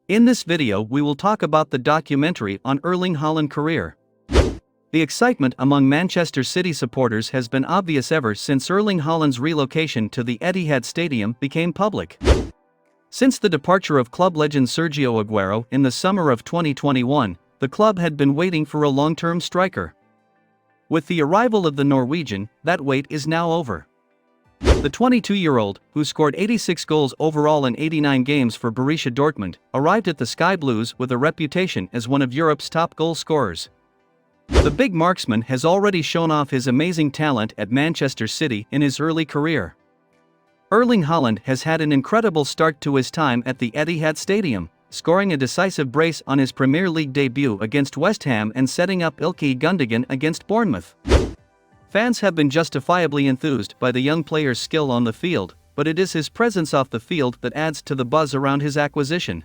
In this video we will talk about the documentary on Erling Haaland career. The excitement among Manchester City supporters has been obvious ever since Erling Haaland's relocation to the Etihad Stadium became public. Since the departure of club legend Sergio Agüero in the summer of 2021, the club had been waiting for a long-term striker. With the arrival of the Norwegian, that wait is now over. The 22-year-old, who scored 86 goals overall in 89 games for Borussia Dortmund, arrived at the Sky Blues with a reputation as one of Europe's top goal scorers. The big marksman has already shown off his amazing talent at Manchester City in his early career. Erling Haaland has had an incredible start to his time at the Etihad Stadium, scoring a decisive brace on his Premier League debut against West Ham and setting up Ilkay Gundogan against Bournemouth. Fans have been justifiably enthused by the young player's skill on the field, but it is his presence off the field that adds to the buzz around his acquisition.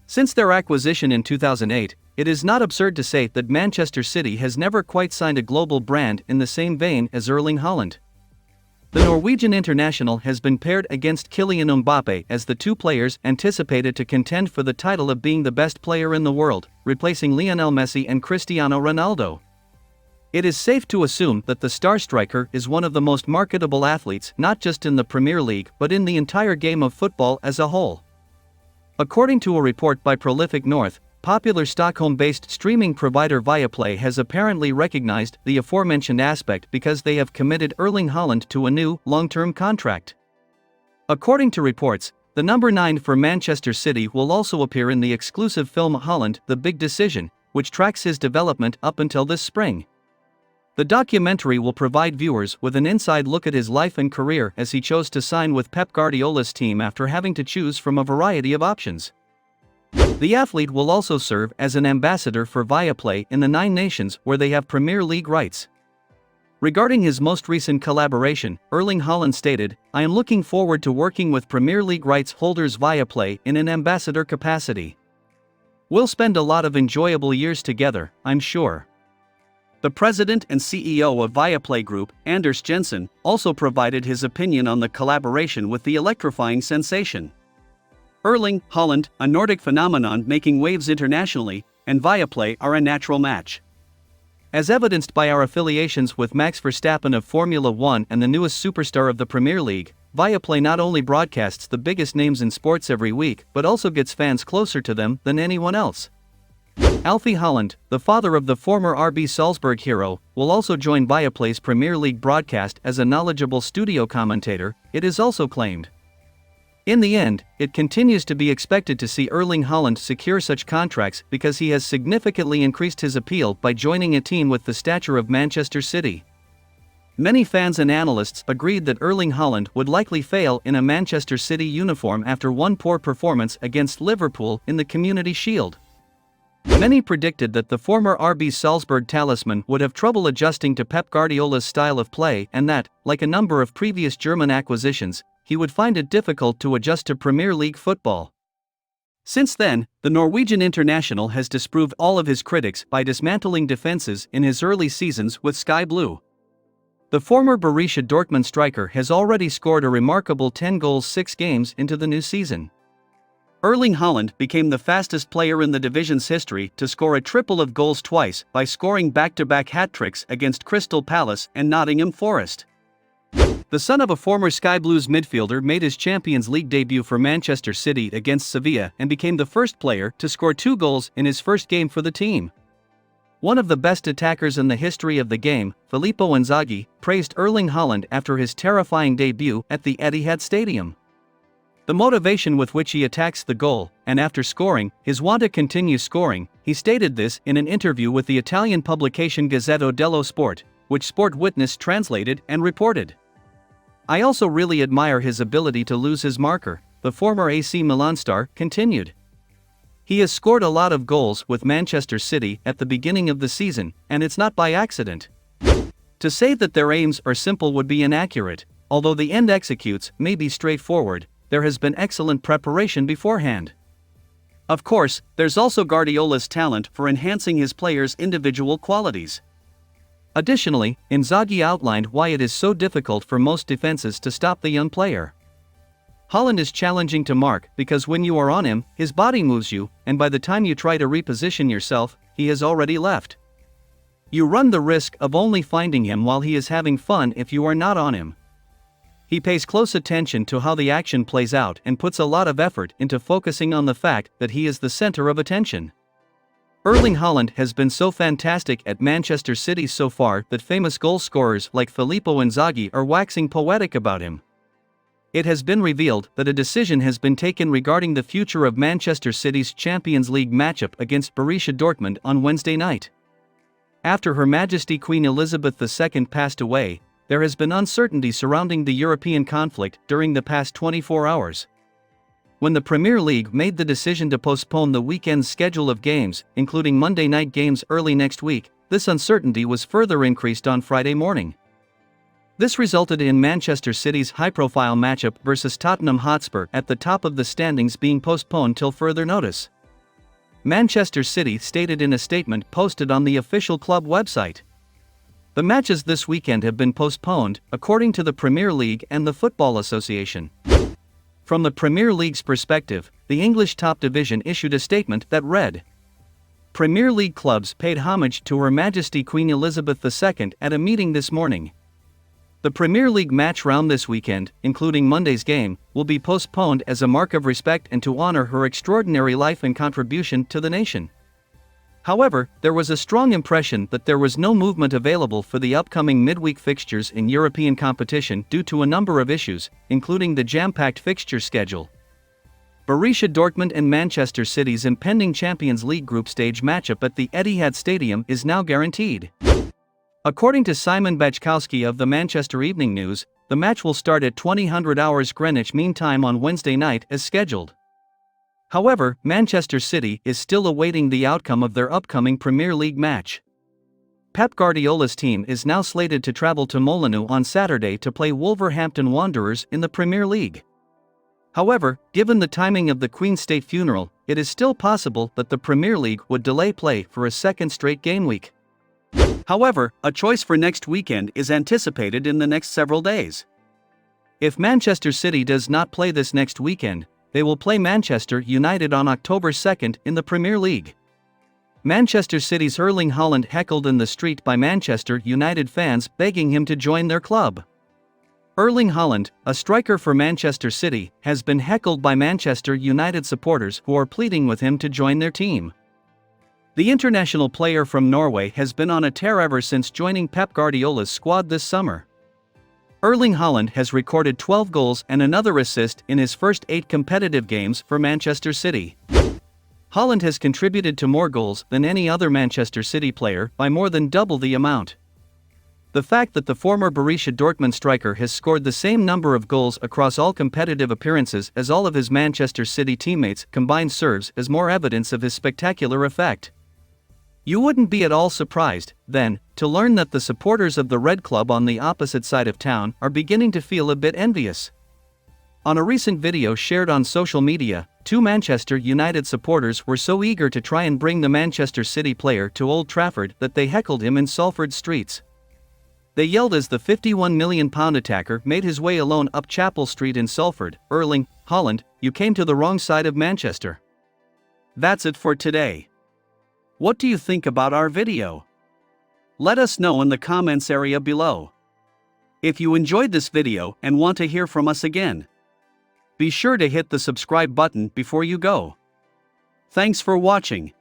Since their acquisition in 2008, it is not absurd to say that Manchester City has never quite signed a global brand in the same vein as Erling Haaland. The Norwegian international has been paired against Kylian Mbappe as the two players anticipated to contend for the title of being the best player in the world, replacing Lionel Messi and Cristiano Ronaldo. It is safe to assume that the star striker is one of the most marketable athletes not just in the Premier League but in the entire game of football as a whole. According to a report by Prolific North, popular Stockholm-based streaming provider Viaplay has apparently recognized the aforementioned aspect because they have committed Erling Haaland to a new, long-term contract. According to reports, the number 9 for Manchester City will also appear in the exclusive film Haaland, The Big Decision, which tracks his development up until this spring. The documentary will provide viewers with an inside look at his life and career as he chose to sign with Pep Guardiola's team after having to choose from a variety of options. The athlete will also serve as an ambassador for Viaplay in the 9 nations where they have Premier League rights. Regarding his most recent collaboration, Erling Haaland stated, "I am looking forward to working with Premier League rights holders Viaplay in an ambassador capacity. We'll spend a lot of enjoyable years together, I'm sure." The president and CEO of Viaplay Group, Anders Jensen, also provided his opinion on the collaboration with the electrifying sensation. Erling Haaland, a Nordic phenomenon making waves internationally, and Viaplay are a natural match. As evidenced by our affiliations with Max Verstappen of Formula 1 and the newest superstar of the Premier League, Viaplay not only broadcasts the biggest names in sports every week but also gets fans closer to them than anyone else. Alfie Haaland, the father of the former RB Salzburg hero, will also join Viaplay's Premier League broadcast as a knowledgeable studio commentator, it is also claimed. In the end, it continues to be expected to see Erling Haaland secure such contracts because he has significantly increased his appeal by joining a team with the stature of Manchester City. Many fans and analysts agreed that Erling Haaland would likely fail in a Manchester City uniform after one poor performance against Liverpool in the Community Shield. Many predicted that the former RB Salzburg talisman would have trouble adjusting to Pep Guardiola's style of play and that, like a number of previous German acquisitions, he would find it difficult to adjust to Premier League football. Since then, the Norwegian international has disproved all of his critics by dismantling defenses in his early seasons with Sky Blue. The former Borussia Dortmund striker has already scored a remarkable 10 goals 6 games into the new season. Erling Haaland became the fastest player in the division's history to score a triple of goals twice by scoring back-to-back hat-tricks against Crystal Palace and Nottingham Forest. The son of a former Sky Blues midfielder made his Champions League debut for Manchester City against Sevilla and became the first player to score 2 goals in his first game for the team. One of the best attackers in the history of the game, Filippo Inzaghi, praised Erling Haaland after his terrifying debut at the Etihad Stadium. The motivation with which he attacks the goal, and after scoring, his want to continue scoring, he stated this in an interview with the Italian publication Gazzetta dello Sport, which Sport Witness translated and reported. "I also really admire his ability to lose his marker," the former AC Milan star continued. "He has scored a lot of goals with Manchester City at the beginning of the season, and it's not by accident. To say that their aims are simple would be inaccurate, although the end executes may be straightforward. There has been excellent preparation beforehand. Of course, there's also Guardiola's talent for enhancing his players' individual qualities." Additionally, Inzaghi outlined why it is so difficult for most defenses to stop the young player. Haaland is challenging to mark because when you are on him, his body moves you, and by the time you try to reposition yourself, he has already left. You run the risk of only finding him while he is having fun if you are not on him. He pays close attention to how the action plays out and puts a lot of effort into focusing on the fact that he is the center of attention. Erling Haaland has been so fantastic at Manchester City so far that famous goal scorers like Filippo Inzaghi are waxing poetic about him. It has been revealed that a decision has been taken regarding the future of Manchester City's Champions League matchup against Borussia Dortmund on Wednesday night. After Her Majesty Queen Elizabeth II passed away, there has been uncertainty surrounding the European conflict during the past 24 hours. When the Premier League made the decision to postpone the weekend's schedule of games, including Monday night games early next week, this uncertainty was further increased on Friday morning. This resulted in Manchester City's high-profile matchup versus Tottenham Hotspur at the top of the standings being postponed till further notice. Manchester City stated in a statement posted on the official club website. The matches this weekend have been postponed, according to the Premier League and the Football Association. From the Premier League's perspective, the English top division issued a statement that read, "Premier League clubs paid homage to Her Majesty Queen Elizabeth II at a meeting this morning. The Premier League match round this weekend, including Monday's game, will be postponed as a mark of respect and to honor her extraordinary life and contribution to the nation." However, there was a strong impression that there was no movement available for the upcoming midweek fixtures in European competition due to a number of issues, including the jam-packed fixture schedule. Borussia Dortmund and Manchester City's impending Champions League group stage matchup at the Etihad Stadium is now guaranteed. According to Simon Bajkowski of the Manchester Evening News, the match will start at 2000 hours Greenwich Mean Time on Wednesday night as scheduled. However, Manchester City is still awaiting the outcome of their upcoming Premier League match. Pep Guardiola's team is now slated to travel to Molineux on Saturday to play Wolverhampton Wanderers in the Premier League. However, given the timing of the Queen's state funeral, it is still possible that the Premier League would delay play for a second straight game week. However, a choice for next weekend is anticipated in the next several days. If Manchester City does not play this next weekend, they will play Manchester United on October 2nd in the Premier League. Manchester City's Erling Haaland heckled in the street by Manchester United fans begging him to join their club. Erling Haaland, a striker for Manchester City, has been heckled by Manchester United supporters who are pleading with him to join their team. The international player from Norway has been on a tear ever since joining Pep Guardiola's squad this summer. Erling Haaland has recorded 12 goals and another assist in his first 8 competitive games for Manchester City. Haaland has contributed to more goals than any other Manchester City player by more than double the amount. The fact that the former Borussia Dortmund striker has scored the same number of goals across all competitive appearances as all of his Manchester City teammates combined serves as more evidence of his spectacular effect. You wouldn't be at all surprised, then, to learn that the supporters of the Red Club on the opposite side of town are beginning to feel a bit envious. On a recent video shared on social media, 2 Manchester United supporters were so eager to try and bring the Manchester City player to Old Trafford that they heckled him in Salford streets. They yelled as the £51 million attacker made his way alone up Chapel Street in Salford, "Erling Haaland, you came to the wrong side of Manchester." That's it for today. What do you think about our video? Let us know in the comments area below. If you enjoyed this video and want to hear from us again, be sure to hit the subscribe button before you go. Thanks for watching.